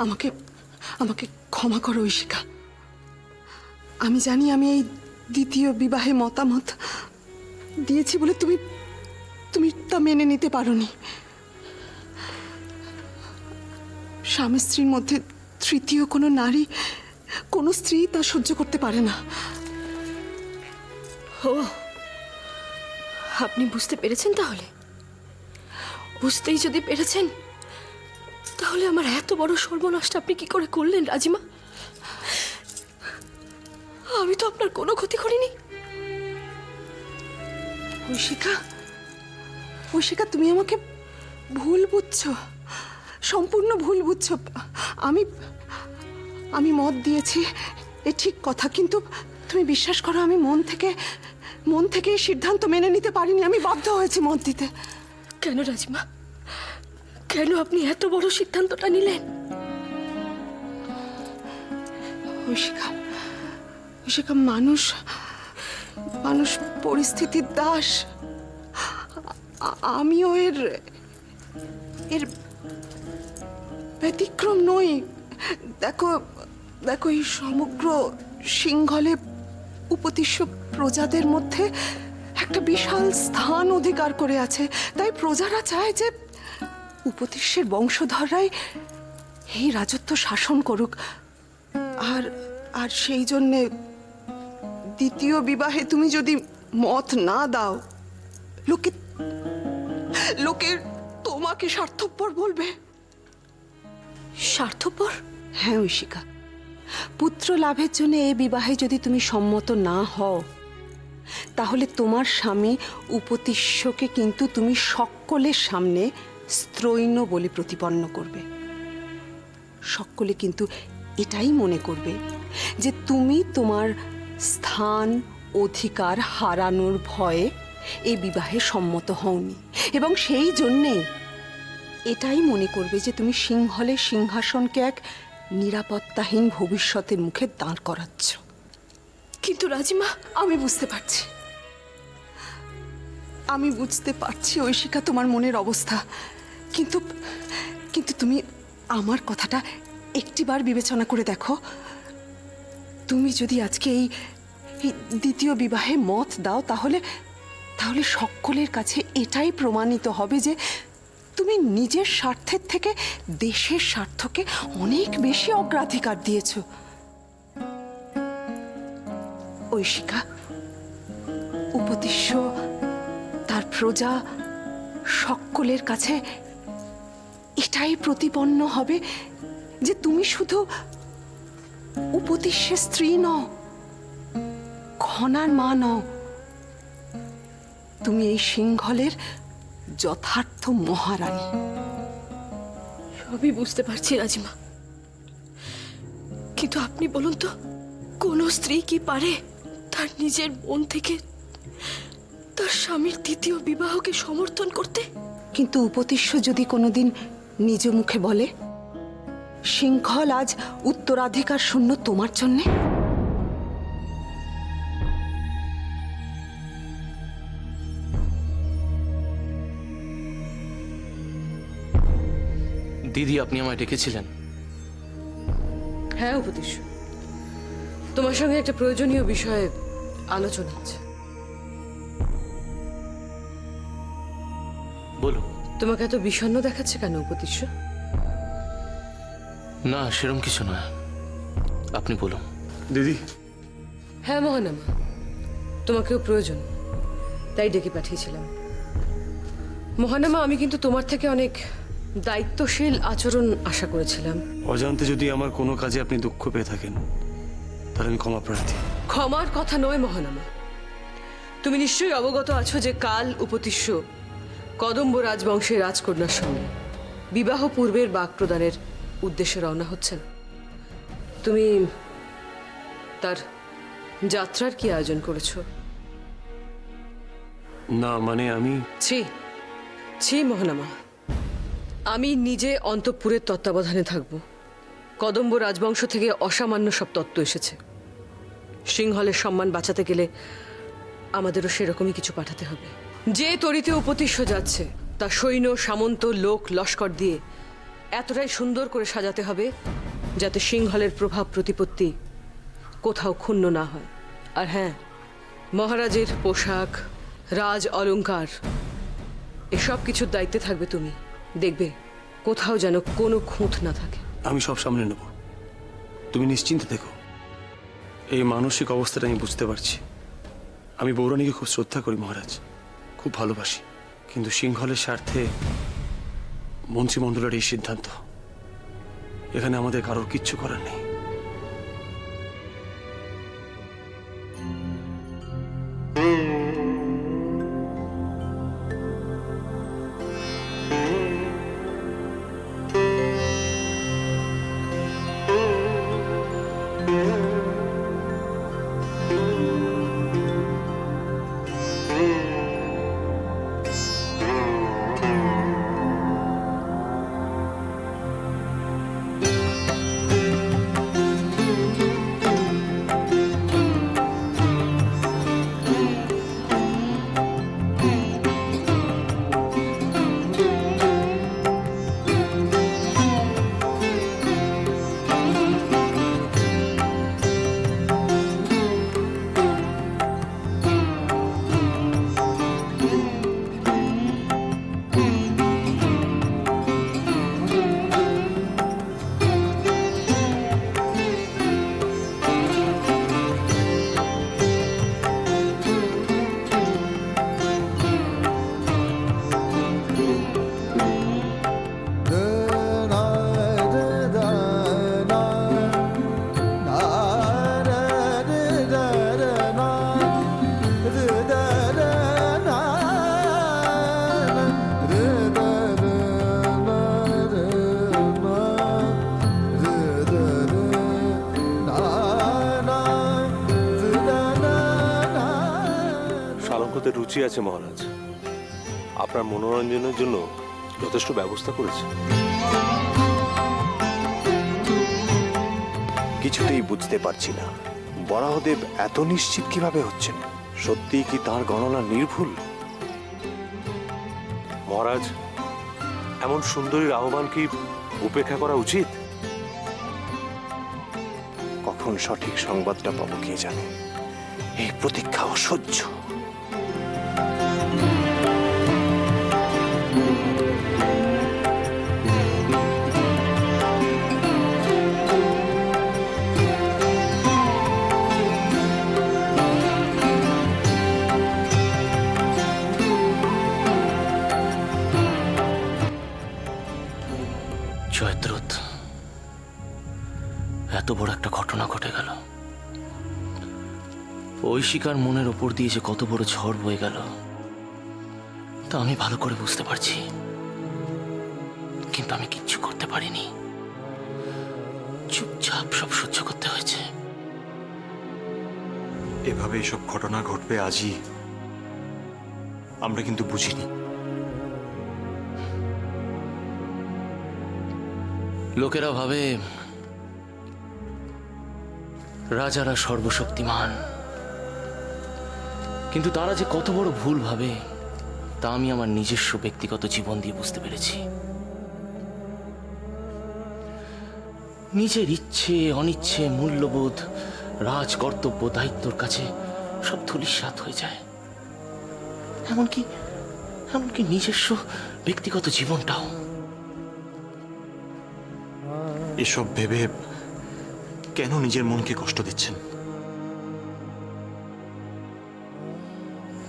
আমাকে আমাকে ক্ষমা করো ঐশিকা। আমি জানি আমি এই দ্বিতীয় বিবাহে মতামত দিয়েছি বলে তুমি তুমি তা মেনে নিতে পারোনি। স্বামী স্ত্রীর মধ্যে তৃতীয় কোনো নারী, কোনো স্ত্রী তা সহ্য করতে পারে না। ও, আপনি বুঝতে পেরেছেন? তাহলে বুঝতেই যদি পেরেছেন, তাহলে আমার এত বড় সর্বনাশটা আপনি কি করে করলেন রাজিমা? আমি তো আপনার কোনো ক্ষতি করিনি। ঐশিকা, ঐশিকা, তুমি আমাকে ভুল বুঝছো, সম্পূর্ণ ভুল বুঝছো। আমি আমি মত দিয়েছি এ ঠিক কথা, কিন্তু তুমি বিশ্বাস করো আমি মন থেকে এই সিদ্ধান্ত মেনে নিতে পারিনি। আমি বাধ্য হয়েছি মত দিতে। কেন রাজিমা, কেন আপনি এত বড় সিদ্ধান্তটা নিলেন? ঐশিকা, ঐশিকা, মানুষ মানুষ পরিস্থিতির দাস। আমিও এর এর ব্যতিক্রম নই। দেখো দেখো, এই সমগ্র সিংহলে উপতিষ্য প্রজাদের মধ্যে একটা বিশাল স্থান অধিকার করে আছে। তাই প্রজারা চায় যে উপতিষ্যের বংশধররাই এই রাজত্ব শাসন করুক। আর আর সেই জন্যে দ্বিতীয় বিবাহে তুমি যদি মত না দাও, লোকে তোমাকে স্বার্থপর বলবে। স্বার্থপর? হ্যাঁ ঐশিকা, পুত্র লাভের জন্য এ বিবাহে যদি তুমি সম্মত না হও, তাহলে তোমার স্বামী উপতিষ্যকে কিন্তু তুমি সকলের সামনে স্ত্রৈণ বলে প্রতিপন্ন করবে। সকলে কিন্তু এটাই মনে করবে যে তুমি তোমার স্থান অধিকার হারানোর ভয়ে এই বিবাহে সম্মত হওনি, এবং সেই জন্যেই এটাই মনে করবে যে তুমি সিংহলের সিংহাসনকে এক নিরাপত্তাহীন ভবিষ্যতের মুখে দাঁড় করাচ্ছ। কিন্তু রাজিমা, আমি বুঝতে পারছি, আমি বুঝতে পারছি ঐশিকা তোমার মনের অবস্থা, কিন্তু কিন্তু তুমি আমার কথাটা একটিবার বিবেচনা করে দেখো। তুমি যদি আজকে এই দ্বিতীয় বিবাহে মত দাও, তাহলে তাহলে সকলের কাছে এটাই প্রমাণিত হবে যে তুমি নিজের স্বার্থের থেকে দেশের স্বার্থকে অনেক বেশি অগ্রাধিকার দিয়েছ। ঐশিকা, উপতিষ্য, তার প্রজা, সকলের কাছে এটাই প্রতিপন্ন হবে যে তুমি শুধু উপতিষ্যের স্ত্রী নও, ঘনার মা নও, তুমি এই সিংহলের যথার্থ মহারানী। সবই বুঝতে পারছি রাজিমা, কিন্তু আপনি বলুন তো, কোন স্ত্রী কি পারে তার নিজের মন থেকে তার স্বামীর দ্বিতীয় বিবাহকে সমর্থন করতে? কিন্তু উপতিষ্য যদি কোনোদিন নিজ মুখে বলে সিংহল আজ উত্তরাধিকার শূন্য তোমার জন্যে, দিদি, আপনি আমায় ডেকেছিলেন? হ্যাঁ উপতিষ্য, তোমার সঙ্গে একটা প্রয়োজনীয় বিষয়ে আলোচনা আছে। বলুন। তোমাকে এত বিষণ্ণ দেখাচ্ছে কেন উপতিষ্য? না, সেরকম কিছু নয়, আপনি বলুন। দিদি, হ্যাঁ মহানামা, তোমাকেও প্রয়োজন, তাই ডেকে পাঠিয়েছিলাম। মহানামা, আমি কিন্তু তোমার থেকে অনেক দায়িত্বশীল আচরণ আশা করেছিলাম। অজান্তে যদি আমার কোনো কাজে আপনি দুঃখ পেয়ে থাকেন, তাহলে আমি ক্ষমা প্রার্থী। ক্ষমার কথা নয় মহানামা, তুমি নিশ্চয়ই অবগত আছো যে কাল উপতিষ্য কদম্ব রাজবংশের রাজকন্যার সঙ্গে বিবাহ পূর্বের বাক প্রদানের উদ্দেশ্যে রওনা হচ্ছেন। তুমি তার যাত্রার কি আয়োজন করেছো? না মানে আমি ছি ছি মহানামা, আমি নিজে অন্তঃপুরের তত্ত্বাবধানে থাকব। কদম্ব রাজবংশ থেকে অসামান্য সব তত্ত্ব এসেছে। সিংহলের সম্মান বাঁচাতে গেলে আমাদেরও সেরকমই কিছু পাঠাতে হবে। যে তরিতে উপতিষ্য যাচ্ছে তা সৈন্য সামন্ত লোক লস্কর দিয়ে এতটাই সুন্দর করে সাজাতে হবে যাতে সিংহলের প্রভাব প্রতিপত্তি কোথাও ক্ষুণ্ণ না হয়। আর হ্যাঁ, মহারাজের পোশাক, রাজ অলংকার এসব কিছুর দায়িত্বে থাকবে তুমি। দেখবে কোথাও যেন কোনো খুঁত না থাকে। আমি সব সামলে নেব, তুমি নিশ্চিন্তে থেকো। এই মানসিক অবস্থাটা আমি বুঝতে পারছি। আমি বৌরানীকে খুব শ্রদ্ধা করি মহারাজ, খুব ভালোবাসি, কিন্তু সিংহলের স্বার্থে মন্ত্রিমণ্ডলের এই সিদ্ধান্ত, এখানে আমাদের কারোর কিচ্ছু করার নেই। সালঙ্কতে রুচি আছে মহারাজ, আপনার মনোরঞ্জনের জন্য যথেষ্ট ব্যবস্থা করেছে। কিছুতেই বুঝতে পারছি না বরাহদেব এত নিশ্চিত কিভাবে হচ্ছেন। সত্যি কি তার গণনা নির্ভুল? মহারাজ, এমন সুন্দরীর আহ্বান কি উপেক্ষা করা উচিত? কখন সঠিক সংবাদটা পাবো কে জানে। এই প্রতীক্ষা অসহ্য। জয়দ্রথ, এত বড় একটা ঘটনা ঘটে গেল। ঐশিকার মনের ওপর দিয়ে যে কত বড় ঝড় বয়ে গেল তা আমি ভালো করে বুঝতে পারছি, কিন্তু আমি কিচ্ছু করতে পারিনি। চুপচাপ সব সহ্য করতে হয়েছে। এভাবে এসব ঘটনা ঘটবে আজই আমরা কিন্তু বুঝিনি। লোকেরা ভাবে রাজারা সর্বশক্তিমান, কিন্তু তারা যে কত বড় ভুল ভাবে তা আমি আমার নিজস্ব ব্যক্তিগত জীবন দিয়ে বুঝতে পেরেছি। নিজের ইচ্ছে অনিচ্ছে মূল্যবোধ, রাজ কর্তব্য দায়িত্বর কাছে সব ধূলিসাৎ হয়ে যায়। এমনকি নিজস্ব ব্যক্তিগত জীবনটাও। এসব ভেবে কেন নিজের মনকে কষ্ট দিচ্ছেন?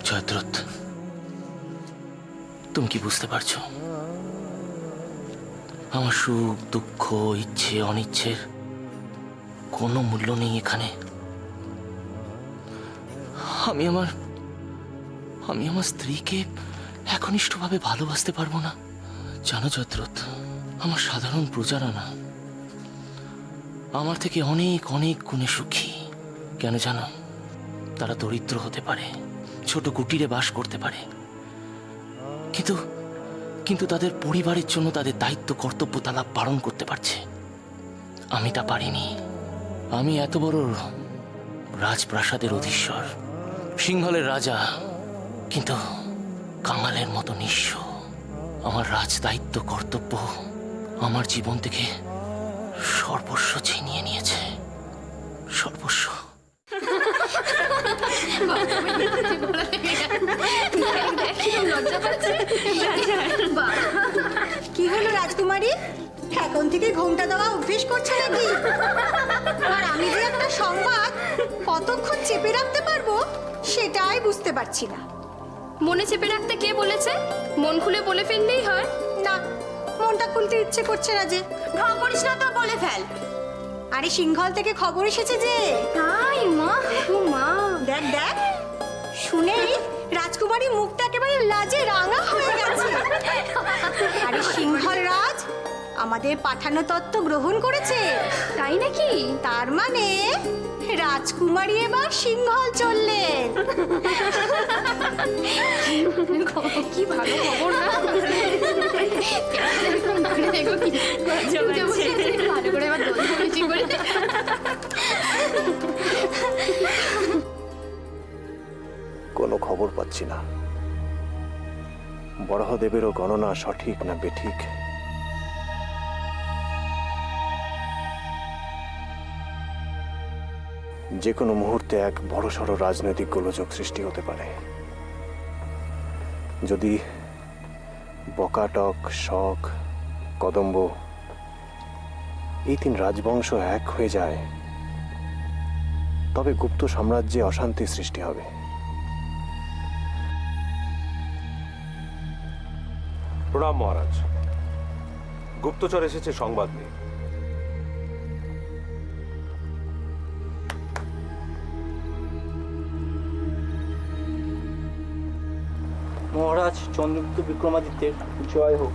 জয়দ্রথ, তুমি কি বুঝতে পারছো? আমার সুখ দুঃখ ইচ্ছে অনিচ্ছের কোনো মূল্য নেই এখানে। আমি আমার স্ত্রীকে একনিষ্ঠভাবে ভালোবাসতে পারবো না। জানো জয়দ্রথ, আমার সাধারণ প্রজারা না, আমার থেকে অনেক অনেক গুণে সুখী। কেন জানো? তারা দরিদ্র হতে পারে, ছোট কুটিরে বাস করতে পারে, কিন্তু তাদের পরিবারের জন্য তাদের দায়িত্ব কর্তব্য তারা পালন করতে পারছে। আমি তা পারিনি। আমি এত বড় রাজপ্রাসাদের অধীশ্বর, সিংহলের রাজা, কিন্তু কাঙালের মতো নিঃস্ব। আমার রাজ দায়িত্ব কর্তব্য আমার জীবন থেকে সর্বস্ব ছিনিয়ে নিয়েছে, সর্বস্ব। কি হলো রাজকুমারী, এখন থেকে ঘোমটা দেওয়া অভ্যেস করছে নাকি? আর আমি যে একটা সংবাদ কতক্ষণ চেপে রাখতে পারবো সেটাই বুঝতে পারছি না। মনে চেপে রাখতে কে বলেছে? মন খুলে বলে ফেললেই হয়। না, মনটা খুলতে ইচ্ছে করছে না যে। ঢং করিস না তো, বলে ফেল। আরে সিংহল থেকে খবর এসেছে যে। তাই মা? ও মা, দেখ দেখ, শুনেই রাজকুমারী মুখটা একেবারে লাজে রাঙা হয়ে গেছে। আরে সিংহল রাজ আমাদের পাঠানো তত্ত্ব গ্রহণ করেছে। তাই নাকি? তার মানে রাজকুমারী এবার সিংহল চললেন। কি ভালো খবর না? ভালো করে এবার দোল ধরেছি করে। কোনো খবর পাচ্ছি না। বরাহদেবেরও গণনা সঠিক না বেঠিক। যে কোনো মুহূর্তে এক বড়সড় রাজনৈতিক গোলযোগ সৃষ্টি হতে পারে। যদি বকাটক, শক, কদম্ব এই তিন রাজবংশ এক হয়ে যায় তবে গুপ্ত সাম্রাজ্যে অশান্তি সৃষ্টি হবে। প্রণাম মহারাজ। গুপ্তচর এসেছে সংবাদ নিয়ে। মহারাজ চন্দ্রগুপ্ত বিক্রমাদিত্যের জয় হোক।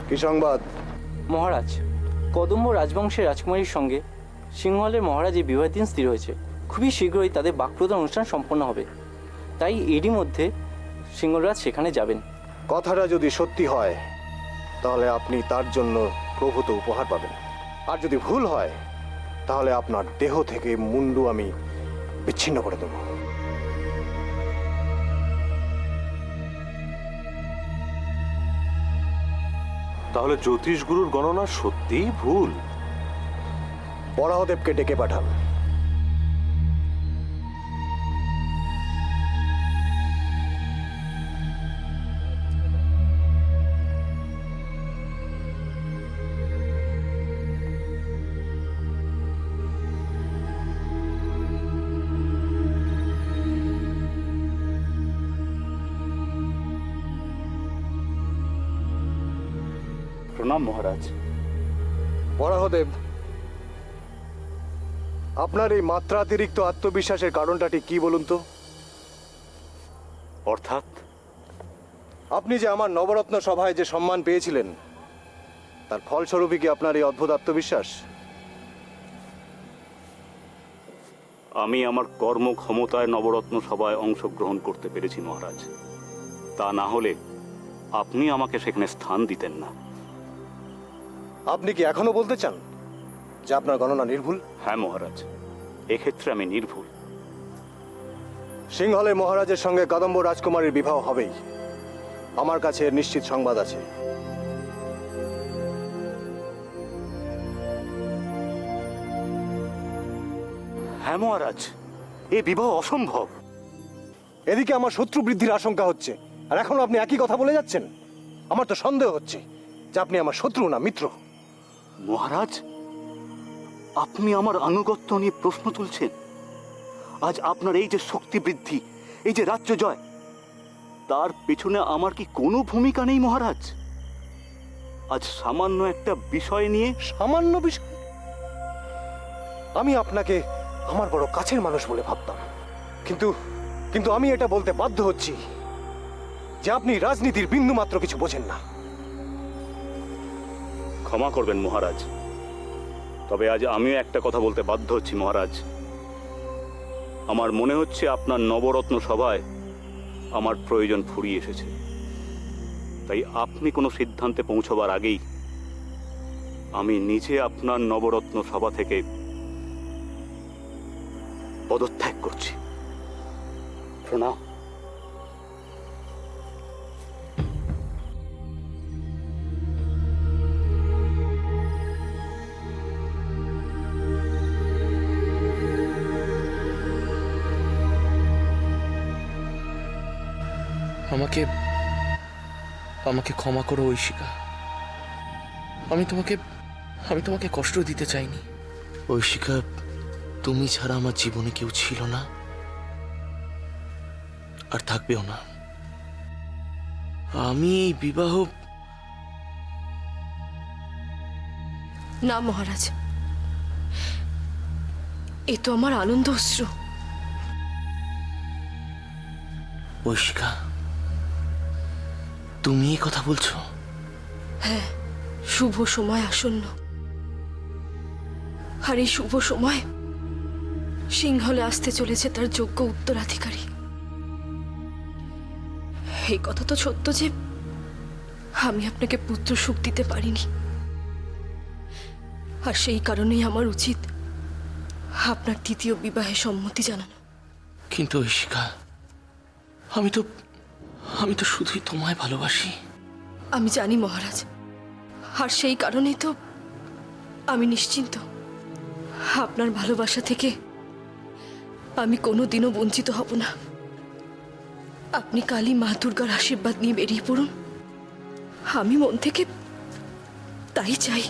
কি সংবাদ? মহারাজ, কদম্ব রাজবংশের রাজকুমারীর সঙ্গে সিংহলের মহারাজের বিবাহের দিন স্থির হয়েছে। খুবই শীঘ্রই তাদের বাকপ্রদান অনুষ্ঠান সম্পন্ন হবে। তাই এরই মধ্যে সিংহলরাজ সেখানে যাবেন। কথাটা যদি সত্যি হয় তাহলে আপনি তার জন্য প্রভূত উপহার পাবেন। আর যদি ভুল হয় তাহলে আপনার দেহ থেকে মুন্ডু আমি বিচ্ছিন্ন করে দেব। তাহলে জ্যোতিষ গুরুর গণনা সত্যিই ভুল? বরাহদেবকে ডেকে পাঠান। প্রণাম মহারাজ। বরাহদেব, আপনার এই মাত্রাতিরিক্ত আত্মবিশ্বাসের কারণটা ঠিক কি বলুন তো? অর্থাৎ আপনি যে আমার নবরত্ন সভায় যে সম্মান পেয়েছিলেন তার ফলস্বরূপই কি আপনার এই অদ্ভুত আত্মবিশ্বাস? আমি আমার কর্মক্ষমতায় নবরত্ন সভায় অংশগ্রহণ করতে পেরেছি মহারাজ। তা না হলে আপনি আমাকে সেখানে স্থান দিতেন না। আপনি কি এখনো বলতে চান যে আপনার গণনা নির্ভুল? হ্যাঁ মহারাজ, এক্ষেত্রে আমি নির্ভুল। সিংহলের মহারাজের সঙ্গে কদম্ব রাজকুমারীর বিবাহ হবেই। আমার কাছে এর নিশ্চিত সংবাদ আছে। হ্যাঁ মহারাজ, এ বিবাহ অসম্ভব। এদিকে আমার শত্রু বৃদ্ধির আশঙ্কা হচ্ছে, আর এখনো আপনি একই কথা বলে যাচ্ছেন। আমার তো সন্দেহ হচ্ছে যে আপনি আমার শত্রু না মিত্র। মহারাজ, আপনি আমার আনুগত্য নিয়ে প্রশ্ন তুলছেন? আজ আপনার এই যে শক্তি বৃদ্ধি, এই যে রাজ্য জয়, তার পেছনে আমার কি কোনো ভূমিকা নেই মহারাজ? আজ সামান্য একটা বিষয় নিয়ে। সামান্য বিষয়? আমি আপনাকে আমার বড় কাছের মানুষ বলে ভাবতাম, কিন্তু কিন্তু আমি এটা বলতে বাধ্য হচ্ছি যে আপনি রাজনীতির বিন্দু মাত্র কিছু বোঝেন না। ক্ষমা করবেন মহারাজ, তবে আজ আমিও একটা কথা বলতে বাধ্য হচ্ছি মহারাজ। আমার মনে হচ্ছে আপনার নবরত্ন সভায় আমার প্রয়োজন ফুরিয়ে এসেছে। তাই আপনি কোনো সিদ্ধান্তে পৌঁছবার আগেই আমি নিজে আপনার নবরত্ন সভা থেকে পদত্যাগ করছি। প্রণাম। আমাকে আমাকে ক্ষমা করো ঐশিকা। আমি তোমাকে কষ্ট দিতে চাইনি। ঐশিকা, তুমি ছাড়া আমার জীবনে কেউ ছিল না, আর থাকবেও না। আমি এই বিবাহ না মহারাজ, এ তো আমার আনন্দ অশ্রু। ঐশিকা, তুমি এই কথা বলছো? হ্যাঁ, শুভ সময় আসন্ন, আর এই শুভ সময় সিংহলে আসতে চলেছে তার যোগ্য উত্তরাধিকারী। এই কথা তো সত্য যে আমি আপনাকে পুত্র সুখ দিতে পারিনি, আর সেই কারণেই আমার উচিত আপনার দ্বিতীয় বিবাহে সম্মতি জানানো। কিন্তু ঐশিকা, আমি তো শুধুই তোমায় ভালোবাসি। আমি জানি মহারাজ, আর সেই কারণেই তো আমি নিশ্চিন্ত। আপনার ভালোবাসা থেকে আমি কোনোদিনও বঞ্চিত হব না। আপনি কালী মা দুর্গার আশীর্বাদ নিয়ে বেরিয়ে পড়ুন, আমি মন থেকে তাই চাই।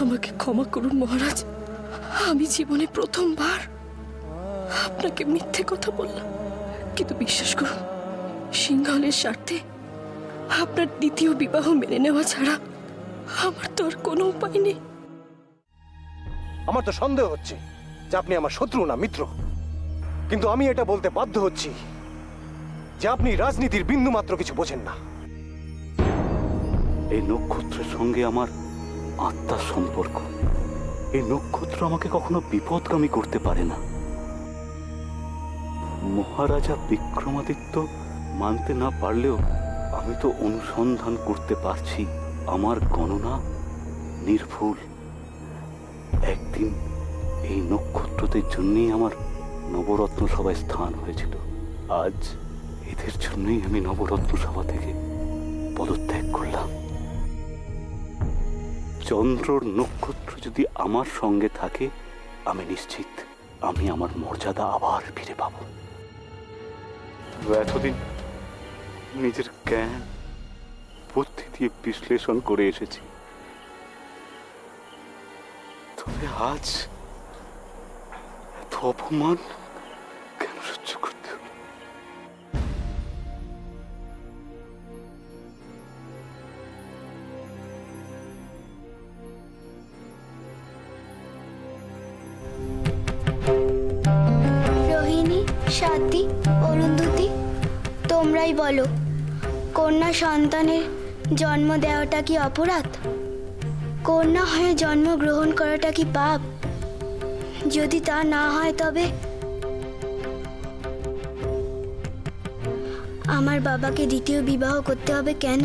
আমাকে ক্ষমা করুন মহারাজ, আমি জীবনে প্রথমবার আপনাকে মিথ্যে কথা বললাম। কিন্তু বিশ্বাস করুন, সিংহলের স্বার্থে আপনার দ্বিতীয় বিবাহ মেনে নেওয়া ছাড়া আমার তো আর কোনো উপায় নেই। আমার তো সন্দেহ হচ্ছে যে আপনি আমার শত্রু না মিত্র, কিন্তু আমি এটা বলতে বাধ্য হচ্ছি যে আপনি রাজনীতির বিন্দু মাত্র কিছু বোঝেন না। এই নক্ষত্রের সঙ্গে আমার আত্মার সম্পর্ক। এই নক্ষত্র আমাকে কখনো বিপদগামী করতে পারে না। মহারাজা বিক্রমাদিত্য মানতে না পারলেও আমি তো অনুসন্ধান করতে পারছি। আমার গণনা নির্ভুল। একদিন এই নক্ষত্রদের জন্যই আমার নবরত্ন সভায় স্থান হয়েছিল। আজ এদের জন্যই আমি নবরত্ন সভা থেকে পদত্যাগ করলাম। চন্দ্রর নক্ষত্র যদি আমার সঙ্গে থাকে, আমি নিশ্চিত আমি আমার মর্যাদা আবার ফিরে পাব। এতদিন নিজের জ্ঞান বুদ্ধি দিয়ে বিশ্লেষণ করে এসেছি, তবে আজ এত অপমান কেন সহ্য করতে হলো? রোহিণী, স্বাতি, অরুন্ধতী, তোমরাই বলো, কন্যা সন্তানের জন্ম দেওয়াটা কি অপরাধ? কন্যা হয়ে জন্মগ্রহণ করাটা কি পাপ? যদি তা না হয় তবে আমার বাবাকে দ্বিতীয় বিবাহ করতে হবে কেন?